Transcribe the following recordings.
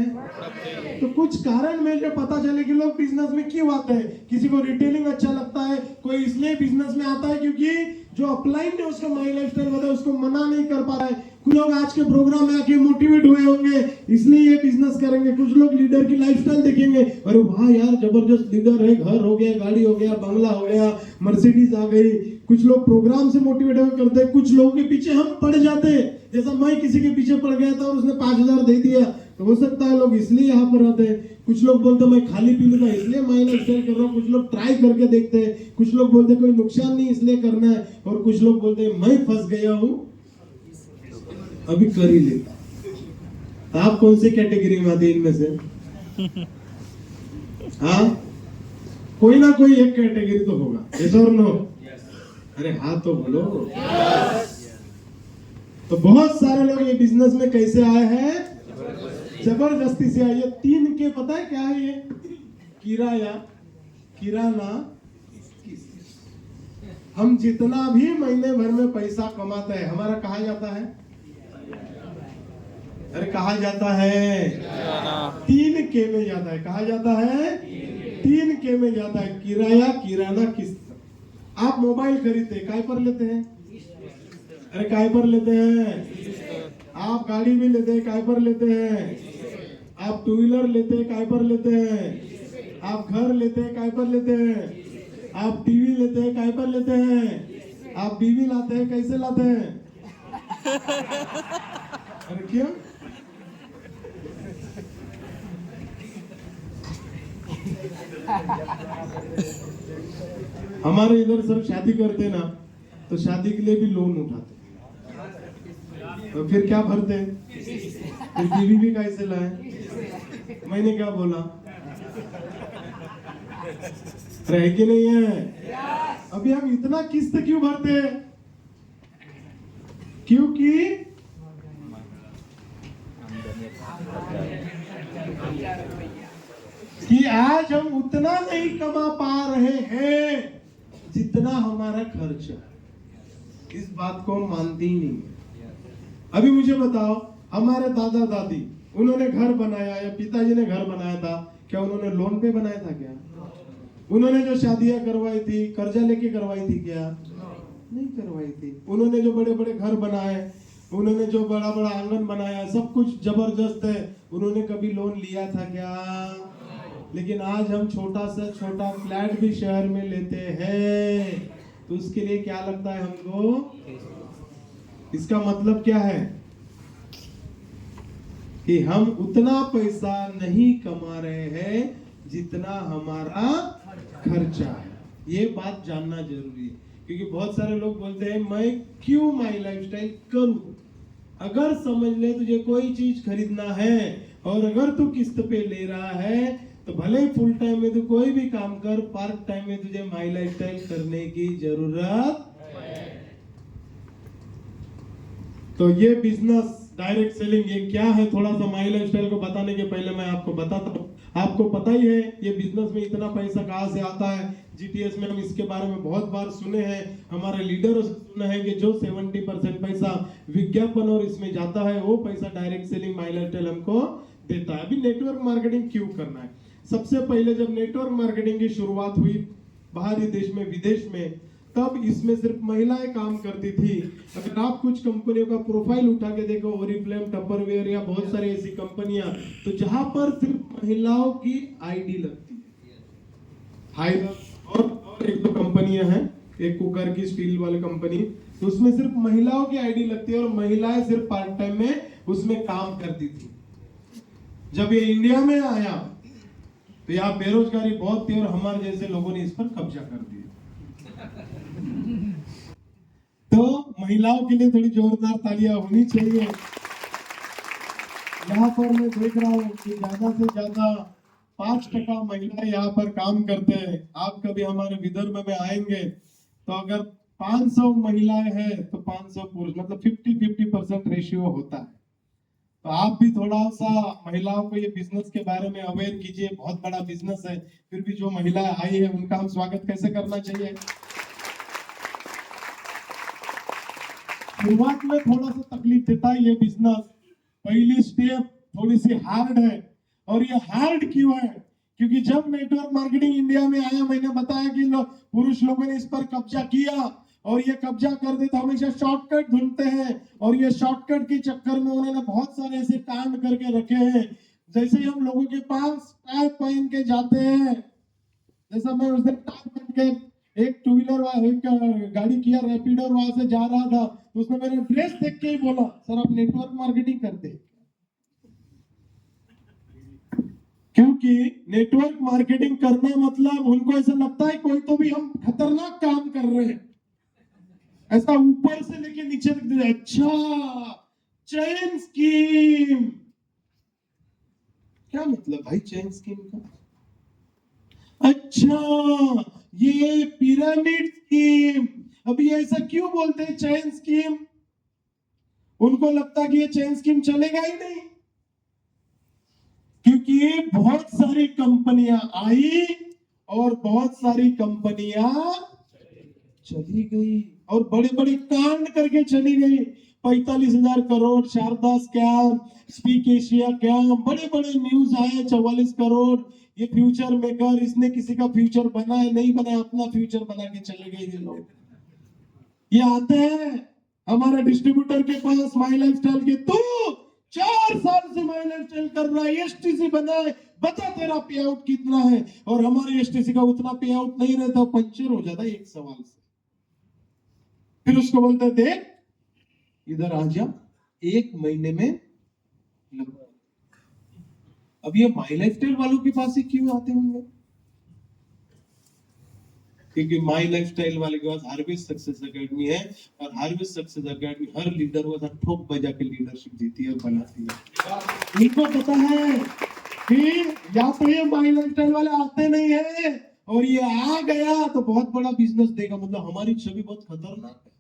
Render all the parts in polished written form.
हैं। तो कुछ कारण में जो पता चले कि लोग बिजनेस में क्यों आते हैं। किसी को रिटेलिंग अच्छा लगता है, कोई इसलिए बिजनेस में आता है क्योंकि जो अपलाइन ने उसका माई लाइफस्टाइल बताया उसको मना नहीं कर पा रहा है। कुछ लोग आज के प्रोग्राम में आके मोटिवेट हुए होंगे इसलिए ये बिजनेस करेंगे। कुछ लोग लीडर की लाइफस्टाइल देखेंगे, अरे वाह यार जबरदस्त लीडर है, घर हो गया, गाड़ी हो गया, बंगला हो गया, मर्सिडीज आ गई। कुछ लोग प्रोग्राम से मोटिवेट होकर करते हैं। कुछ लोगों के पीछे हम पड़ जाते हैं, जैसा मैं किसी के पीछे पड़ गया था और उसने 5000 दे दिया, तो हो सकता है लोग इसलिए यहाँ पर आते हैं। कुछ लोग बोलते मैं खाली पी लूंगा इसलिए मैं लाइफस्टाइल कर रहा हूँ। कुछ लोग ट्राई करके देखते हैं, कुछ लोग बोलते कोई नुकसान नहीं इसलिए करना है, और कुछ लोग बोलते हैं मैं फंस गया हूँ अभी कर ही लेता। आप कौन सी कैटेगरी में आते इनमें से? हाँ, कोई ना कोई एक कैटेगरी तो होगा, यस और नो? अरे हाँ तो बोलो। तो बहुत सारे लोग ये बिजनेस में कैसे आए हैं? जबरदस्ती से आए। ये 3 के पता है क्या है? ये किराया, किराना, हम जितना भी महीने भर में पैसा कमाते हैं हमारा कहा जाता है, अरे कहा जाता है 3 के में जाता है। कहा जाता है 3 के में जाता है। किराया, किराना, किस्त। आप मोबाइल खरीदते काय पर लेते हैं? अरे काय पर लेते हैं? आप गाड़ी भी लेते हैं काय पर लेते हैं? आप 2 व्हीलर लेते हैं काय पर लेते हैं? आप घर लेते हैं काय पर लेते हैं? आप टीवी लेते हैं काय पर लेते हैं? आप बीवी लाते हैं कैसे लाते हैं? अरे क्यों? हमारे इधर सब शादी करते ना तो शादी के लिए भी लोन उठाते, तो फिर क्या भरते? फिर बीवी भी कैसे लाए? मैंने क्या बोला? रह के नहीं है। अभी हम इतना किस्त क्यों भरते हैं? क्योंकि कि आज हम उतना नहीं कमा पा रहे हैं जितना हमारा खर्च है। इस बात को हम मानते ही नहीं। अभी मुझे बताओ, हमारे दादा दादी उन्होंने घर बनाया या पिताजी ने घर बनाया था, क्या उन्होंने लोन पे बनाया था? क्या उन्होंने जो शादियां करवाई थी कर्जा लेके करवाई थी? क्या नहीं करवाई थी। उन्होंने जो बड़े बड़े घर बनाए, उन्होंने जो बड़ा बड़ा आंगन बनाया, सब कुछ जबरदस्त है, उन्होंने कभी लोन लिया था क्या? लेकिन आज हम छोटा सा छोटा फ्लैट भी शहर में लेते हैं, तो उसके लिए क्या लगता है हमको? इसका मतलब क्या है कि हम उतना पैसा नहीं कमा रहे हैं जितना हमारा खर्चा है। ये बात जानना जरूरी है, क्योंकि बहुत सारे लोग बोलते हैं मैं क्यों माई लाइफस्टाइल करूं। अगर समझ ले तुझे कोई चीज खरीदना है और अगर तू किस्त पे ले रहा है तो भले ही फुल टाइम में तू कोई भी काम कर, पार्ट टाइम में तुझे माई लाइफस्टाइल करने की जरूरत है। तो ये बिजनेस डायरेक्ट सेलिंग ये क्या है, थोड़ा सा माई लाइफस्टाइल को बताने के पहले मैं आपको बताता हूँ। आपको पता ही है ये बिजनेस में इतना पैसा कहाँ से आता है। जीटीएस में हम इसके बारे में बहुत बार सुने हैं, हमारे लीडरों से सुना है कि जो 70% पैसा विज्ञापन और इसमें जाता है वो पैसा डायरेक्ट सेलिंग माई लाइफस्टाइल हमको देता है। अभी नेटवर्क मार्केटिंग क्यों करना है? सबसे पहले जब नेटवर्क मार्केटिंग की शुरुआत हुई बाहरी देश में, विदेश में, तब इसमें सिर्फ महिलाएं काम करती थी। अगर आप कुछ कंपनियों का प्रोफाइल उठा के देखो, ओरिफ्लेम, टपरवेयर या बहुत सारी ऐसी कंपनियां, तो जहां पर सिर्फ महिलाओं की आईडी लगती है। और एक दो कंपनियां हैं, एक कुकर की स्टील वाली कंपनी, तो उसमें सिर्फ महिलाओं की आईडी लगती है और महिलाएं सिर्फ पार्ट टाइम में उसमें काम करती थी। जब ये इंडिया में आया तो यहाँ बेरोजगारी बहुत थी और हमारे जैसे लोगों ने इस पर कब्जा कर दिया। तो महिलाओं के लिए थोड़ी जोरदार तालियां होनी चाहिए। यहाँ पर मैं देख रहा हूँ कि ज्यादा से ज्यादा 5% महिलाएं यहाँ पर काम करते हैं। आप कभी हमारे विदर्भ में आएंगे तो अगर 500 महिलाएं हैं तो 500 पुरुष, मतलब 50-50% रेशियो होता है। तो आप भी थोड़ा सा महिलाओं को ये बिजनेस के बारे में अवेयर कीजिए। बहुत बड़ा बिजनेस है, फिर भी जो महिलाएं आई है उनका हम स्वागत कैसे करना चाहिए। शुरुआत में थोड़ा सा तकलीफ देता है ये बिजनेस, पहली स्टेप थोड़ी सी हार्ड है, और ये हार्ड क्यों है? क्योंकि जब नेटवर्क मार्केटिंग इंडिया में आया, मैंने बताया कि पुरुष लोगों ने इस पर कब्जा किया, और ये कब्जा कर दे तो हमेशा शॉर्टकट ढूंढते हैं, और ये शॉर्टकट के चक्कर में उन्होंने बहुत सारे ऐसे कांड करके रखे हैं। जैसे हम लोगों के पास टैग पहन के जाते हैं, जैसा मैं उस दिन टैग पहन के एक टू व्हीलर एक गाड़ी किया रैपिडो और वहां से जा रहा था, तो उसने मेरा ड्रेस देख के ही बोला, सर आप नेटवर्क मार्केटिंग करते हैं? क्योंकि नेटवर्क मार्केटिंग करना मतलब उनको ऐसा लगता है कोई तो भी हम खतरनाक काम कर रहे हैं, ऐसा ऊपर से लेके नीचे तक दे। अच्छा, चेन स्कीम, क्या मतलब भाई चेन स्कीम का? अच्छा, ये पिरामिड स्कीम। अभी ऐसा क्यों बोलते हैं चेन स्कीम? उनको लगता कि ये चेन स्कीम चलेगा ही नहीं, क्योंकि बहुत सारी कंपनियां आई और बहुत सारी कंपनियां चली गई, और बड़े बड़े कांड करके चली गई। 45,000 crore Sharda scam, speak Asia scam, बड़े बड़े न्यूज आए। 44 करोड़, ये फ्यूचर मेकर, इसने किसी का फ्यूचर बना है नहीं बना, अपना फ्यूचर बना के चले गए ये लोग। ये आते हैं हमारे डिस्ट्रीब्यूटर के पास माई लाइफ स्टाइल के, तू 4 साल से माई लाइफ स्टाइल कर रहा है, एसटीसी बना है, बता तेरा पे आउट कितना है? और हमारे एसटीसी का उतना पे आउट नहीं रहता, पंचर हो जाता है एक सवाल से। फिर उसको बोलते देख इधर आ जा, 1 महीने में लगभग। अब ये माई लाइफ स्टाइल वालों के पास ही क्यों आते होंगे? क्योंकि माई लाइफ स्टाइल वाले के पास हार्वेस्ट सक्सेस एकेडमी है, और हार्वेस्ट सक्सेस एकेडमी हर लीडर को ठोक बजा के लीडरशिप देती है और बनाती है। इनको पता है कि या तो ये माई लाइफ स्टाइल वाले आते नहीं है, और ये आ गया तो बहुत बड़ा बिजनेस देगा, मतलब हमारी छवि बहुत खतरनाक है।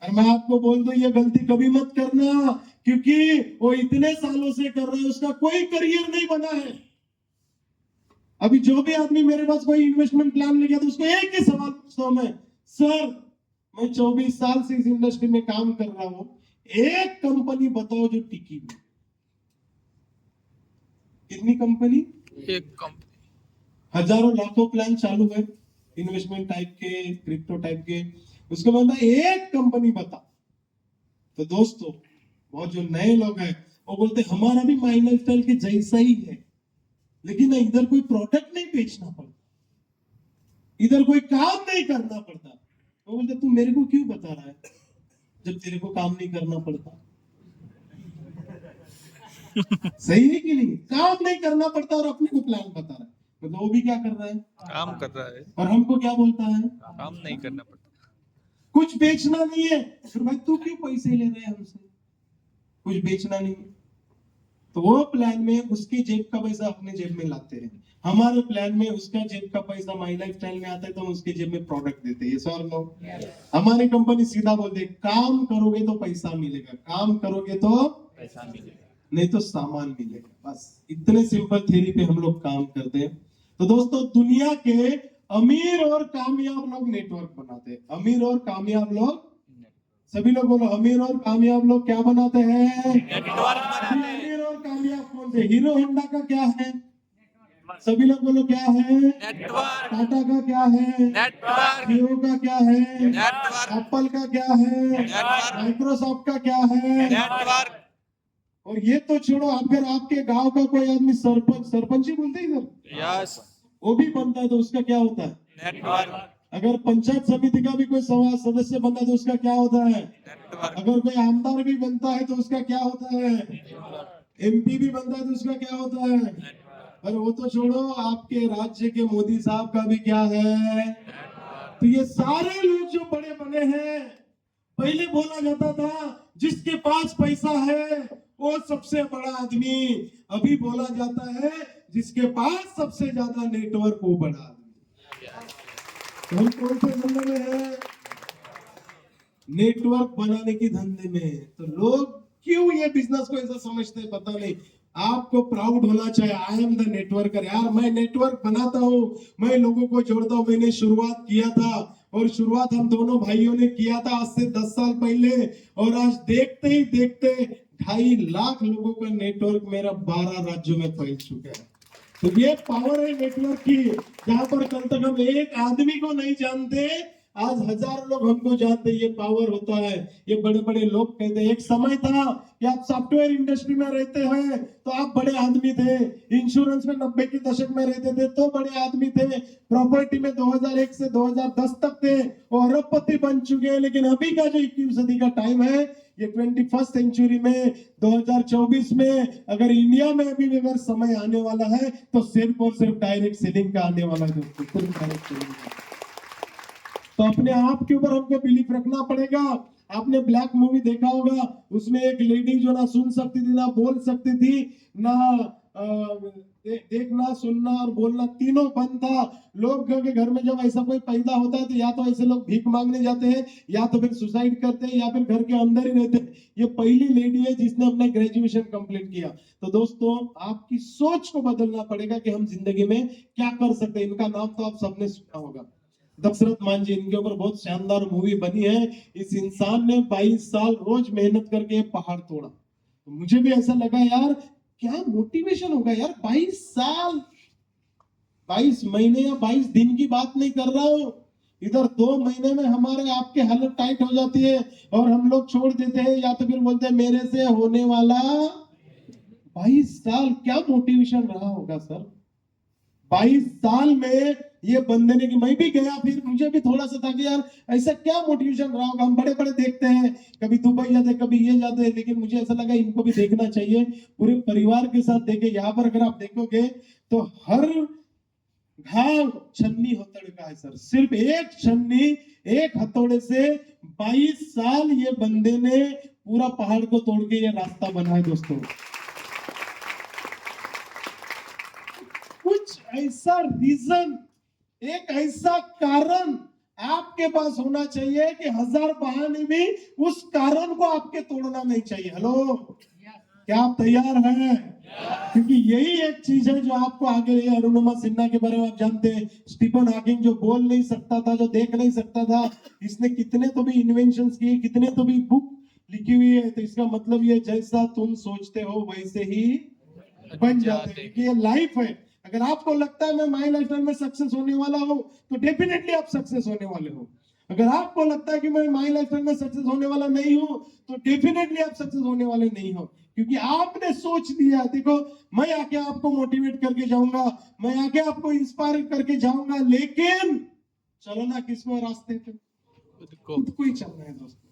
और मैं आपको बोल दूं, ये गलती कभी मत करना, क्योंकि वो इतने सालों से कर रहा है, उसका कोई करियर नहीं बना है। अभी जो भी आदमी मेरे पास कोई इन्वेस्टमेंट प्लान लेके तो उसको एक ही सवाल पूछता हूं मैं, सर मैं 24 साल से इस इंडस्ट्री में काम कर रहा हूं, एक कंपनी बताओ जो टिकी है। कितनी कंपनी? एक कंपनी। हजारों लाखों प्लान चालू है इन्वेस्टमेंट टाइप के, क्रिप्टो टाइप के, उसके बाद एक कंपनी बता। तो दोस्तों, बहुत जो नए लोग हैं वो बोलते हमारा भी माई लाइफ स्टाइल के जैसा ही है, लेकिन इधर कोई प्रोडक्ट नहीं बेचना पड़ता, इधर कोई काम नहीं करना पड़ता। वो बोलते तू मेरे को क्यों बता रहा है जब तेरे को काम नहीं करना पड़ता? सही है कि नहीं? काम नहीं करना पड़ता और अपने को प्लान बता रहा है, मतलब वो भी क्या कर रहा है? काम कर रहा है। और हमको क्या बोलता है? काम नहीं करना पड़ता, कुछ बेचना नहीं है। फिर भाई तू क्यों पैसे ले रहे हैं हमसे? कुछ बेचना नहीं है। तो वो प्लान में उसकी जेब का पैसा अपने जेब में लाते हैं, हमारे प्लान में उसका जेब का पैसा माई लाइफ स्टाइल में आता है तो हम उसके जेब में प्रोडक्ट देते हैं। सर नो, हमारी कंपनी सीधा बोलते है काम करोगे तो पैसा मिलेगा, काम करोगे तो पैसा मिलेगा, नहीं तो सामान मिलेगा। बस इतने सिंपल थ्योरी पे हम लोग काम करते हैं। तो दोस्तों, दुनिया के अमीर और कामयाब लोग नेटवर्क बनाते हैं। अमीर और कामयाब लोग, सभी लोग बोलो, अमीर और कामयाब लोग क्या बनाते हैं? नेटवर्क बनाते हैं। अमीर और कामयाब कौन से? हीरो होंडा का क्या है? सभी लोग बोलो क्या है? नेटवर्क। टाटा का क्या है? नेटवर्क। जियो का क्या है? नेटवर्क। एप्पल का क्या है? नेटवर्क। माइक्रोसॉफ्ट का क्या है? नेटवर्क। और ये तो छोड़ो, अगर आपके गांव का कोई आदमी सरपंच ही बोलते हैं इधर, यस, वो भी बनता है तो उसका क्या होता है? नेटवर्क। अगर पंचायत समिति का भी कोई सदस्य बनता है तो उसका क्या होता है? नेटवर्क। अगर कोई आमदार भी बनता है तो उसका क्या होता है? एमपी भी बनता है तो उसका क्या होता है? और वो तो छोड़ो, आपके राज्य के मोदी साहब का भी क्या है? तो ये सारे लोग जो बड़े बने हैं, पहले बोला जाता था जिसके पास पैसा है वो सबसे बड़ा आदमी, अभी बोला जाता है जिसके पास सबसे ज्यादा नेटवर्क वो बड़ा आदमी। हम कौन से धंधे में है? नेटवर्क बनाने की धंधे में। तो लोग क्यों ये बिजनेस को ऐसा समझते हैं पता नहीं। आपको प्राउड होना चाहिए, आई एम द नेटवर्कर। यार मैं नेटवर्क बनाता हूँ, मैं लोगों को जोड़ता हूँ। मैंने शुरुआत किया था, और शुरुआत हम दोनों भाइयों ने किया था आज से 10 साल पहले, और आज देखते ही देखते 2.5 लाख लोगों का नेटवर्क मेरा 12 राज्यों में फैल चुका है। तो ये पावर है नेटवर्क की, जहां पर कल तक हम एक आदमी को नहीं जानते, आज हजारों लोग हमको जानते। ये पावर होता है। ये बड़े बड़े लोग कहते हैं, एक समय था कि आप सॉफ्टवेयर इंडस्ट्री में रहते हैं तो आप बड़े आदमी थे, इंश्योरेंस में 90 के दशक में रहते थे तो बड़े आदमी थे, प्रॉपर्टी में 2001 से 2010 तक थे, वो अरबपति बन चुके हैं। लेकिन अभी का जो 21वीं सदी का टाइम है, ये 21st सेंचुरी में 2024 में अगर इंडिया में भी अगर समय आने वाला है तो सिर्फ और सिर्फ डायरेक्ट सेलिंग का आने वाला है दोस्तों, सिर्फ डायरेक्ट सेलिंग का। तो अपने आप के ऊपर हमको बिलीफ रखना पड़ेगा। आपने ब्लैक मूवी देखा होगा, उसमें एक लेडी जो ना सुन सकती थी, ना बोल सकती थी, ना देखना, सुनना और बोलना तीनों बंद था। लोग के घर में जब ऐसा कोई पैदा होता है तो या तो ऐसे लोग भीख मांगने जाते हैं, या तो फिर सुसाइड करते हैं, या फिर घर के अंदर ही रहते हैं। ये पहली लेडी है जिसने अपना ग्रेजुएशन कंप्लीट किया। तो दोस्तों, आपकी सोच को बदलना पड़ेगा कि हम जिंदगी में क्या कर सकते हैं। इनका नाम तो आप सबने सुना होगा, दशरथ मांझी। इनके ऊपर बहुत शानदार मूवी बनी है। इस इंसान ने 22 साल रोज मेहनत करके पहाड़ तोड़ा। तो मुझे भी ऐसा लगा यार, क्या मोटिवेशन होगा यार। 22 साल, 22 महीने या 22 दिन की बात नहीं कर रहा हूं। इधर 2 महीने में हमारे आपके हालत टाइट हो जाती है और हम लोग छोड़ देते हैं, या तो फिर बोलते हैं मेरे से होने वाला। 22 साल क्या मोटिवेशन रहा होगा सर। 22 साल में ये बंदे ने, कि मैं भी गया, फिर मुझे भी थोड़ा सा था कि यार ऐसा क्या मोटिवेशन रहा होगा। हम बड़े बड़े देखते हैं, कभी दुबई जाते, कभी ये जाते हैं, लेकिन मुझे ऐसा लगा इनको भी देखना चाहिए। पूरे परिवार के साथ देखे। यहाँ पर अगर आप देखोगे तो हर घाव छन्नी हथौड़े का है सर। सिर्फ एक छन्नी, एक हथौड़े से 22 साल ये बंदे ने पूरा पहाड़ को तोड़ के ये रास्ता बना है दोस्तों। कुछ ऐसा रीजन, एक ऐसा कारण आपके पास होना चाहिए कि 1000 बहाने भी उस कारण को आपके तोड़ना नहीं चाहिए। हेलो, क्या आप तैयार हैं? क्योंकि यही एक चीज है जो आपको आगे, अरुणिमा सिन्हा के बारे में आप जानते हैं, स्टीफन हॉकिंग जो बोल नहीं सकता था, जो देख नहीं सकता था, इसने कितने तो भी इन्वेंशंस किए, कितने तो भी बुक लिखी हुई है। तो इसका मतलब ये, जैसा तुम सोचते हो वैसे ही बन जाते हैं। ये लाइफ है। अगर आपको लगता है मैं माई लाइफस्टाइल में सक्सेस होने वाला हूं, तो डेफिनेटली आप सक्सेस होने वाले हो। अगर आपको लगता है कि मैं माई लाइफस्टाइल में सक्सेस होने वाला नहीं हूं, तो डेफिनेटली आप सक्सेस होने वाले नहीं हो, क्योंकि आपने सोच लिया। देखो, मैं आके आपको मोटिवेट करके जाऊंगा, मैं आके आपको इंस्पायर करके जाऊंगा, लेकिन चलना किसमें रास्ते पे? खुद को ही चलना है दोस्तों।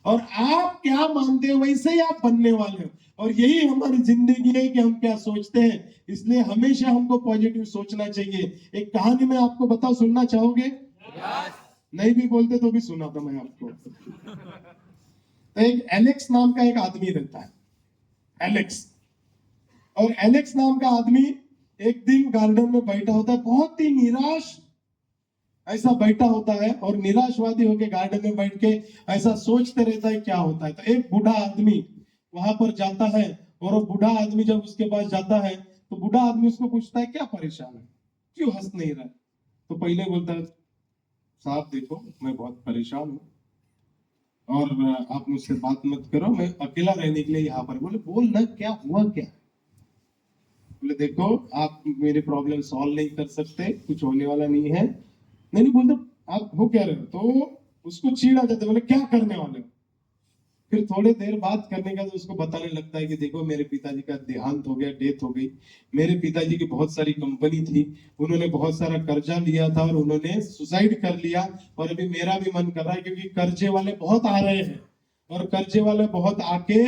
और आप क्या मानते हो वैसे ही आप बनने वाले हो। और यही हमारी जिंदगी है कि हम क्या सोचते हैं। इसलिए हमेशा हमको पॉजिटिव सोचना चाहिए। एक कहानी मैं आपको बताऊं, सुनना चाहोगे? नहीं भी बोलते तो भी सुनाता मैं आपको। तो एक एलेक्स नाम का एक आदमी रहता है, एलेक्स। और एलेक्स नाम का आदमी एक दिन गार्डन में बैठा होता है, बहुत ही निराश ऐसा बैठा होता है, और निराशवादी होकर गार्डन में बैठ के ऐसा सोचते रहता है क्या होता है। तो एक बूढ़ा आदमी वहां पर जाता है, और वो बूढ़ा आदमी जब उसके पास जाता है तो बूढ़ा आदमी उसको पूछता है क्या परेशान है, क्यों हंस नहीं रहा है? तो पहले बोलता है, साहब देखो मैं बहुत परेशान हूँ, और आप मुझसे बात मत करो, मैं अकेला रहने के लिए यहाँ पर। बोले बोल ना, क्या हुआ क्या? बोले देखो, आप मेरे प्रॉब्लम सॉल्व नहीं कर सकते, कुछ होने वाला नहीं है। नहीं बोलते, आप हो क्या रहे हो? तो उसको चीड़ा जाता है, बोले क्या करने वाले हो? फिर थोड़े देर बात करने का तो उसको बताने लगता है कि देखो मेरे पिताजी का देहांत हो गया, डेथ हो गई। मेरे पिताजी की बहुत सारी कंपनी थी, उन्होंने बहुत सारा कर्जा लिया था और उन्होंने सुसाइड कर लिया। और अभी मेरा भी मन कर रहा है, क्योंकि कर्जे वाले बहुत आ रहे हैं, और कर्जे वाले बहुत आके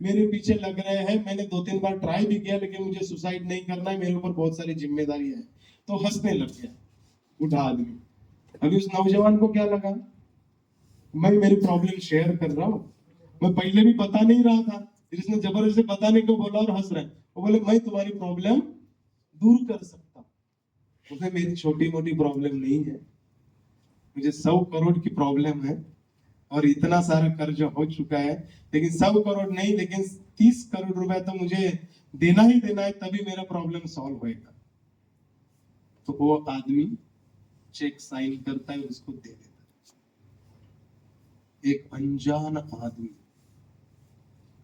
मेरे पीछे लग रहे हैं। मैंने 2-3 बार ट्राई भी किया, लेकिन मुझे सुसाइड नहीं करना है, मेरे ऊपर बहुत सारी जिम्मेदारी है। तो हंसने लग गया बूढ़ा आदमी। अभी उस नौजवान को क्या लगा, मैं मेरी प्रॉब्लम शेयर कर रहा हूँ, मैं पहले भी बता नहीं रहा था, फिर इसने जबरदस्ती बताने को बोला और हंस रहा है। वो बोले मैं तुम्हारी प्रॉब्लम दूर कर सकता हूँ। मुझे मेरी छोटी मोटी प्रॉब्लम नहीं है, मुझे 100 करोड़ की प्रॉब्लम है, और इतना सारा कर्ज हो चुका है। लेकिन 100 करोड़ नहीं, लेकिन 30 करोड़ रुपए तो मुझे देना ही देना है, तभी मेरा प्रॉब्लम सॉल्व होएगा। तो वो आदमी चेक साइन करता है, उसको दे देता है। एक अनजान आदमी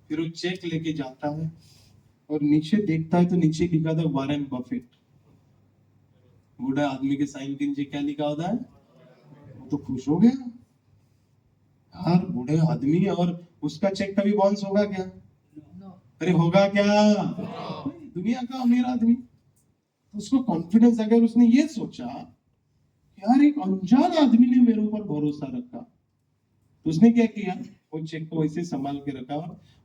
फिर वो चेक लेके जाता है और नीचे देखता है तो नीचे लिखा था वॉरेन बफेट। बूढ़ा आदमी के साइन के नीचे क्या लिखा होता है? वो तो खुश हो गया यार, बूढ़े आदमी, और उसका चेक कभी बाउंस होगा क्या? अरे होगा क्या? दुनिया का अमीर आदमी, उसको कॉन्फिडेंस, अगर उसने ये सोचा यार एक अनजान आदमी ने मेरे ऊपर भरोसा रखा, तो उसने क्या किया, वो चेक को वैसे संभाल के रखा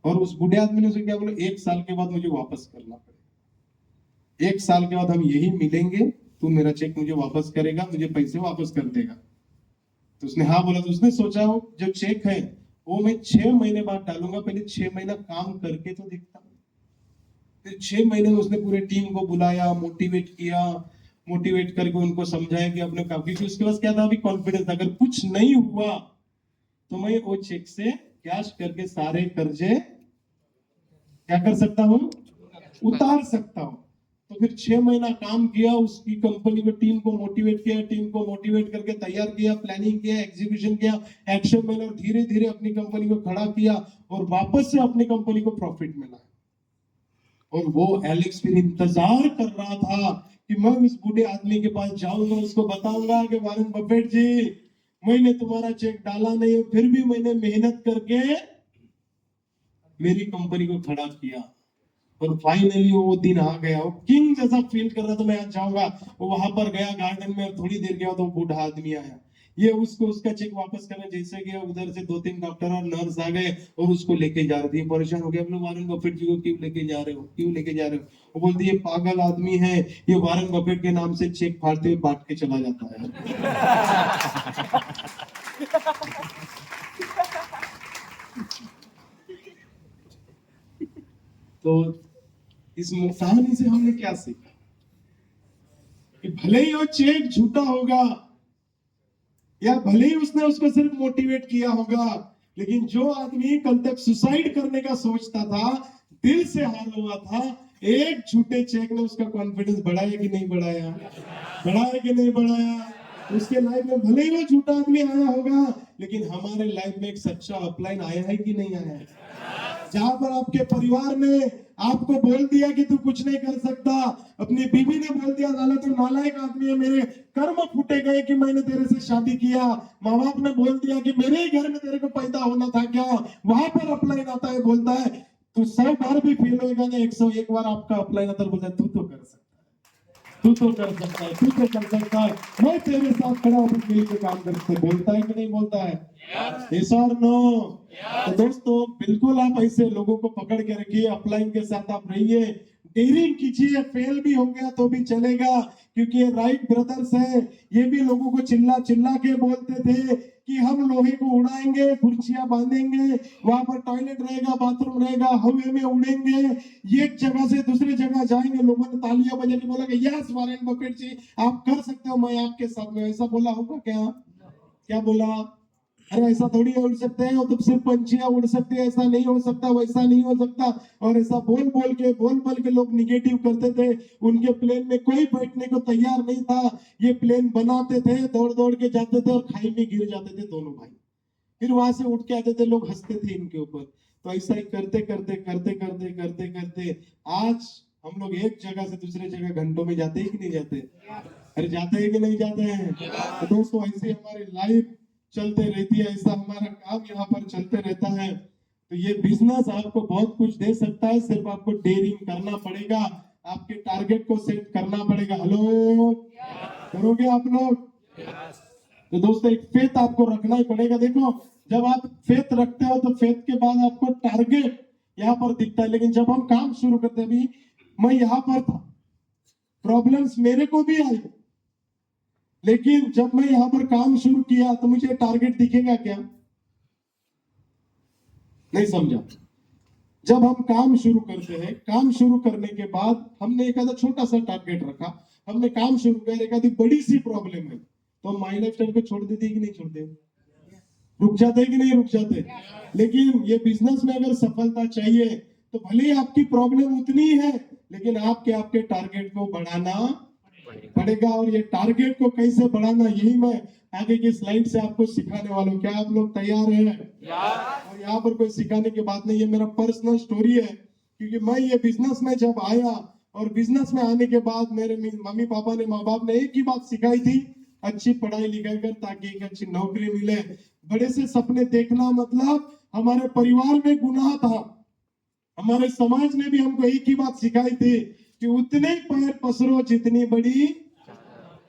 और उस बूढ़े आदमी ने उसे क्या बोला, 1 साल के बाद मुझे वापस करना पड़ेगा, 1 साल के बाद हम यही मिलेंगे, तू मेरा चेक मुझे वापस करेगा, मुझे पैसे वापस कर देगा। तो उसने हाँ बोला। तो उसने सोचा वो जो चेक है वो मैं 6 महीने बाद डालूंगा, पहले 6 महीना काम करके तो देखता हूँ। फिर 6 महीने में उसने पूरे टीम को बुलाया, मोटिवेट किया, मोटिवेट करके उनको समझाया कि अपने काम, क्योंकि उसके पास क्या था, अभी कॉन्फिडेंस, अगर कुछ नहीं हुआ तो मैं वो चेक से कैश करके सारे कर्जे क्या कर सकता हूँ, उतार सकता हूँ। तो फिर 6 महीना काम किया, उसकी कंपनी को, टीम को मोटिवेट किया, टीम को मोटिवेट करके तैयार किया, प्लानिंग किया, एग्जीक्यूशन किया, एक्शन में, और धीरे धीरे अपनी कंपनी को खड़ा किया और वापस से अपनी कंपनी को प्रॉफिट मिला। और वो एलेक्स फिर इंतजार कर रहा था कि मैं उस बूढ़े आदमी के पास जाऊंगा, उसको बताऊंगा कि वॉरेन बफेट जी, मैंने तुम्हारा चेक डाला नहीं, फिर भी मैंने मेहनत करके मेरी कंपनी को खड़ा किया। और फाइनली वो दिन आ गया, वो किंग जैसा फील कर रहा था, मैं आज जाऊंगा। वो वहां पर गया गार्डन में, और थोड़ी देर गया तो बूढ़ा आदमी आया, ये उसको उसका चेक वापस करने जैसे गया, उधर से 2-3 डॉक्टर और नर्स आ गए और उसको लेके जा रही थी। परेशान हो गया, अपने वॉरेन बफेट जी को क्यों लेके जा रहे हो, क्यों लेके जा रहे हो? वो बोलती है पागल आदमी है, ये वॉरेन बफेट के नाम से चेक फाड़ते हुए बांट के चला जाता है। तो इस कहानी से हमने क्या सीखा कि भले ही वो चेक झूठा होगा, या भले ही उसने उसको सिर्फ मोटिवेट किया होगा, लेकिन जो आदमी कल तक सुसाइड करने का सोचता था, दिल से हार हुआ था, एक झूठे चेक ने उसका कॉन्फिडेंस बढ़ाया कि नहीं बढ़ाया? बढ़ाया कि नहीं बढ़ाया? उसके लाइफ में भले ही वो झूठा आदमी आया होगा, लेकिन हमारे लाइफ में एक सच्चा अपलाइन आया है कि नहीं आया है? जहां पर आपके परिवार ने आपको बोल दिया कि तू कुछ नहीं कर सकता, अपनी बीवी ने बोल दिया साला तू नालायक आदमी है, मेरे कर्म फूटे गए कि मैंने तेरे से शादी किया, माँ बाप ने बोल दिया कि मेरे ही घर में तेरे को पैदा होना था क्या, वहां पर अपलाइन आता है, बोलता है तू 100 बार भी फेल होएगा ना, 101 बार आपका अपलाइन आता है, बोलता है तू तो कर सकता है, तू तो कर सकता है, तू तो कर सकता है, मैं तेरे साथ खड़ा होकर मिलकर काम करते। बोलता है कि नहीं बोलता है? यस और नो? तो दोस्तों बिल्कुल आप ऐसे लोगों को पकड़ के रखिए, अपलाइन के साथ आप रहिए, डेयरिंग कीजिए, फेल भी हो गया तो भी चलेगा, क्योंकि ये राइट ब्रदर्स है, ये भी लोगों को चिल्ला चिल्ला के बोलते थे कि हम लोहे को उड़ाएंगे, कुर्सियां बांधेंगे, वहां पर टॉयलेट रहेगा, बाथरूम रहेगा, हवा में उड़ेंगे, एक जगह से दूसरी जगह जाएंगे, लोगों ने तालियां बजा के बोला कि यस वॉरेन बफेट जी आप कर सकते हो, मैं आपके साथ में। ऐसा बोला होगा क्या? क्या बोला? अरे ऐसा थोड़ी उड़ सकते हैं, तो सिर्फ पंछियां उड़ सकती है, ऐसा नहीं हो सकता, वैसा नहीं हो सकता, और ऐसा बोल बोल के लोग निगेटिव करते थे। उनके प्लेन में कोई बैठने को तैयार नहीं था, ये प्लेन बनाते थे, दौड़ दौड़ के जाते थे और खाई में गिर जाते थे दोनों भाई, फिर वहां से उठ के आते थे, लोग हंसते थे इनके ऊपर। तो ऐसा ही करते करते करते करते करते करते आज हम लोग एक जगह से दूसरे जगह घंटों में जाते हैं कि नहीं जाते? अरे जाते हैं कि नहीं जाते हैं? तो दोस्तों ऐसे हमारी लाइफ चलते रहती है, ऐसा हमारा काम यहाँ पर चलते रहता है। तो ये बिजनेस आपको बहुत कुछ दे सकता है, सिर्फ आपको डेयरिंग करना पड़ेगा, आपके टारगेट को सेट करना पड़ेगा। हेलो, करोगे आप लोग? तो दोस्तों एक फेथ आपको रखना ही पड़ेगा। देखो जब आप फेथ रखते हो तो फेथ के बाद आपको टारगेट यहाँ पर दिखता है, लेकिन जब हम काम शुरू करते हैं, अभी मैं यहाँ पर था, प्रॉब्लम्स मेरे को भी आई, लेकिन जब मैं यहां पर काम शुरू किया तो मुझे टारगेट दिखेगा क्या? नहीं समझा? जब हम काम शुरू करते हैं, काम शुरू करने के बाद हमने एक आधा छोटा सा टारगेट रखा, हमने काम शुरू किया, एक आधी बड़ी सी प्रॉब्लम है, तो हम माई लाइफ स्टाइल को छोड़ देते कि नहीं छोड़ते? रुक जाते कि नहीं रुक जाते? लेकिन ये बिजनेस में अगर सफलता चाहिए तो भले ही आपकी प्रॉब्लम उतनी है, लेकिन आपके टारगेट को बढ़ाना पड़ेगा। और ये टारगेट को कैसे बढ़ाना, यही मैं आगे की स्लाइड से आपको सिखाने वाला हूँ। क्या आप लोग तैयार हैं? और यहाँ पर कोई सिखाने की बात नहीं है, मेरा पर्सनल स्टोरी है। क्योंकि मैं ये बिजनेस में जब आया और बिजनेस में आने के बाद मेरे मम्मी पापा ने, माँ बाप ने एक ही बात सिखाई थी, अच्छी पढ़ाई लिखाई कर ताकि एक अच्छी नौकरी मिले। बड़े से सपने देखना मतलब हमारे परिवार में गुनाह था। हमारे समाज ने भी हमको एक ही बात सिखाई थी कि उतने ही पैर पसरो जितनी बड़ी।